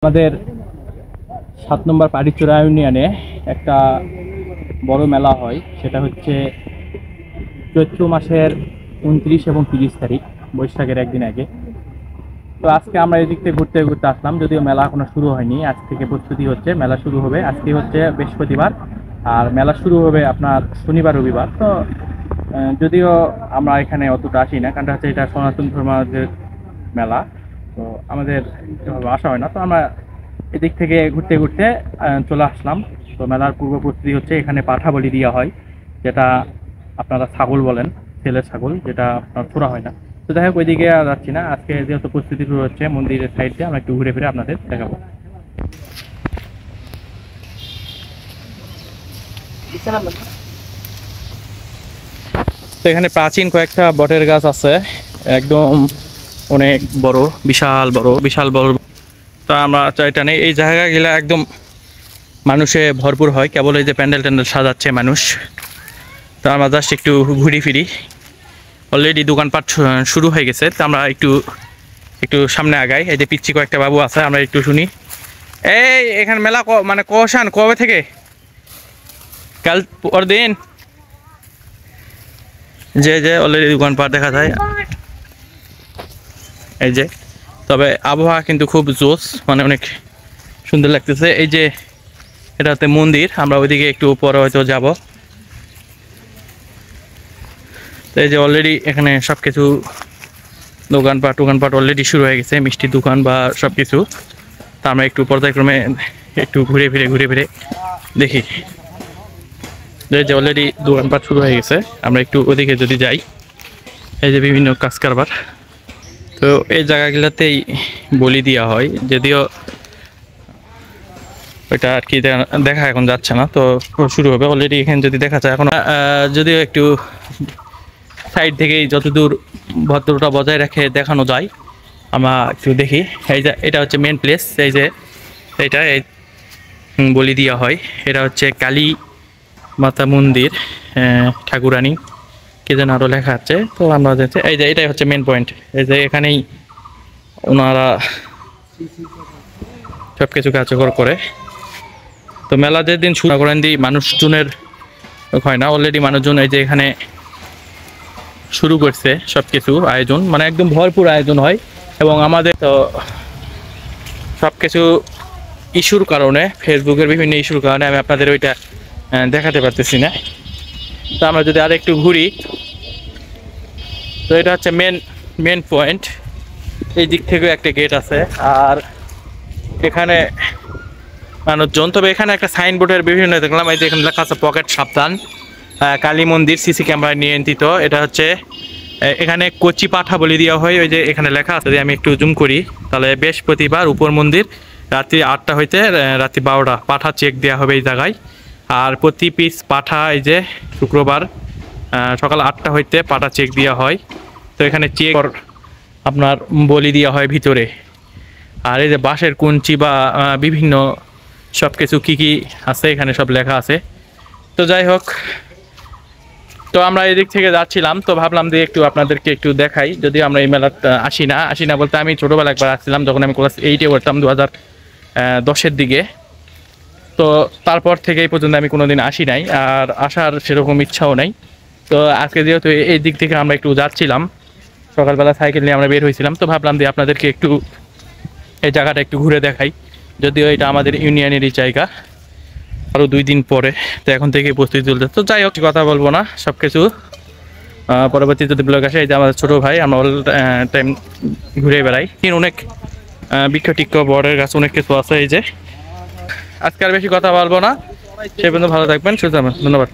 আমাদের ৭ নম্বর পাটিচোরা ইউনিয়নে একটা বড় মেলা হয়, সেটা হচ্ছে চৈত্র মাসের ২৯ এবং ৩০ তারিখ, বৈশাখের একদিন আগে। তো আজকে আমরা এদিক থেকে ঘুরতে ঘুরতে আসলাম, যদিও মেলা এখনো শুরু হয়নি। আজ থেকে প্রস্তুতি হচ্ছে, মেলা শুরু হবে। আজকে হচ্ছে বৃহস্পতিবার, আর মেলা শুরু হবে আপনার শনিবার রবিবার। তো যদিও আমরা এখানে অতটা আসি না, কারণ হচ্ছে এটা সনাতন ধর্মের মেলা, তো আমাদের এভাবে আসা হয় না। তো আমরা এদিক থেকে ঘুরতে ঘুরতে চলে আসলাম। তো মেলার পূর্ব প্রস্তুতি হচ্ছে, এখানে পাঠা বলি দেওয়া হয়, যেটা আপনারা ছাগল বলেন, ছেলের ছাগল, যেটা আপনার ছোড়া হয় না। তো যাই হোক, ওইদিকে আর যাচ্ছি না। আজকে যেহেতু প্রস্তুতি শুরু হচ্ছে মন্দিরের সাইড দিয়ে, আমরা একটু ঘুরে ফিরে আপনাদের দেখাবো। তো এখানে প্রাচীন কয়েকটা বটের গাছ আছে, একদম অনেক বড়, বিশাল বড় বিশাল বড়। তো আমরা চাইটা নেই, এই জায়গাগুলো একদম মানুষে ভরপুর হয়। কেবল এই যে প্যান্ডেল ট্যান্ডেল সাজাচ্ছে মানুষ। তো আমরা জাস্ট একটু ঘুরি ফিরি। অলরেডি দোকানপাট শুরু হয়ে গেছে। তো আমরা একটু একটু সামনে আগাই। এই যে পিচ্ছি কয়েকটা বাবু আছে, আমরা একটু শুনি। এই এখানে মেলা মানে কসান কবে থেকে? কাল পরদিন। যে যে অলরেডি দোকানপাট দেখা যায় এই যে। তবে আবহাওয়া কিন্তু খুব জোস, মানে অনেক সুন্দর লাগতেছে। এই যে এটাতে মন্দির, আমরা ওইদিকে একটু পরে হয়তো যাব। তো এই যে অলরেডি এখানে সব কিছু দোকানপাট অলরেডি শুরু হয়ে গেছে, মিষ্টির দোকান বা সব কিছু। তা আমরা একটু পর্যায়ক্রমে একটু ঘুরে ফিরে দেখি। এই যে অলরেডি দোকানপাট শুরু হয়ে গেছে, আমরা একটু ওদিকে যদি যাই। এই যে বিভিন্ন কাজ কারবার। তো এই জায়গাগুলোতেই বলি দেওয়া হয়, যদিও ওইটা আর কি দেখা এখন যাচ্ছে না। তো শুরু হবে অলরেডি। এখানে যদি দেখা যায় এখন, যদিও একটু সাইড থেকেই যতদূর ভদ্রতা বজায় রেখে দেখানো যায়, আমরা একটু দেখি। এই যে এটা হচ্ছে মেন প্লেস। এই যে এইটা এই বলি দেওয়া হয়। এটা হচ্ছে কালী মাতা মন্দির, ঠাকুরানী কে যেন আরও লেখা আছে। তো আমরা যাচ্ছি, এই যে এটাই হচ্ছে মেন পয়েন্ট। এই যে এখানেই ওনারা সব কিছু কার্যকর করে। তো মেলা যেদিন শুরু করেন দিই, মানুষজনের হয় না, অলরেডি মানুষজন এই যে এখানে শুরু করছে সব কিছু আয়োজন, মানে একদম ভরপুর আয়োজন হয়। এবং আমাদের তো সব কিছু ইস্যুর কারণে, ফেসবুকের বিভিন্ন ইস্যুর কারণে আমি আপনাদের ওইটা দেখাতে পারতেছি না। তো আমরা যদি আর একটু ঘুরি, তো এটা হচ্ছে মেন পয়েন্ট। এই দিক থেকেও একটা গেট আছে, আর এখানে মানুষজন। তবে এখানে একটা সাইনবোর্ডের বিভিন্ন দেখলাম, এই যে এখানে লেখা আছে পকেট সাবধান, কালী মন্দির সিসি ক্যামেরায় নিয়ন্ত্রিত। এটা হচ্ছে এখানে কচি পাঠা বলি দেওয়া হয়। ওই যে এখানে লেখা আছে, যদি আমি একটু জুম করি, তাহলে বৃহস্পতিবার উপর মন্দির রাত্রি 8টা হইতে রাত্রি 12টা পাঠা চেক দেওয়া হবে এই জায়গায়। আর প্রতি পিস পাঠা এই যে শুক্রবার সকাল 8টা হইতে পাঠা চেক দেওয়া হয়। তো এখানে চেক আপনার বলি দেওয়া হয় ভিতরে। আর এই যে বাঁশের কুঞ্চি বা বিভিন্ন সব কিছু কী কী আছে এখানে সব লেখা আছে। তো যাই হোক, তো আমরা এদিক থেকে যাচ্ছিলাম, তো ভাবলাম যে একটু আপনাদেরকে একটু দেখাই। যদিও আমরা এই মেলাতে আসি না বলতে, আমি ছোটোবেলা একবার আসছিলাম, যখন আমি ক্লাস 8-এ পড়তাম 2010-এর দিকে। তো তারপর থেকে এই পর্যন্ত আমি কোনোদিন আসি নাই, আর আসার সেরকম ইচ্ছাও নাই। তো আজকে যেহেতু এই দিক থেকে আমরা একটু যাচ্ছিলাম, সকালবেলা সাইকেল নিয়ে আমরা বের হয়েছিলাম, তো ভাবলাম যে আপনাদেরকে একটু এই জায়গাটা একটু ঘুরে দেখাই। যদিও এটা আমাদের ইউনিয়নেরই জায়গা, আরও 2 দিন পরে। তো এখন থেকে প্রস্তুতি চলছে। তো যাই হোক, কথা বলবো না, সব কিছু পরবর্তী যদি ব্লগ আসে। এই যে আমাদের ছোটো ভাই, আমরা অল টাইম ঘুরে বেড়াই। অনেক বৃক্ষ টিক্ষ বড়ের গাছ অনেক কিছু আছে। এই যে আজকে আর বেশি কথা বলবো না, সে পর্যন্ত ভালো থাকবেন, সুস্থ থাকবেন, ধন্যবাদ।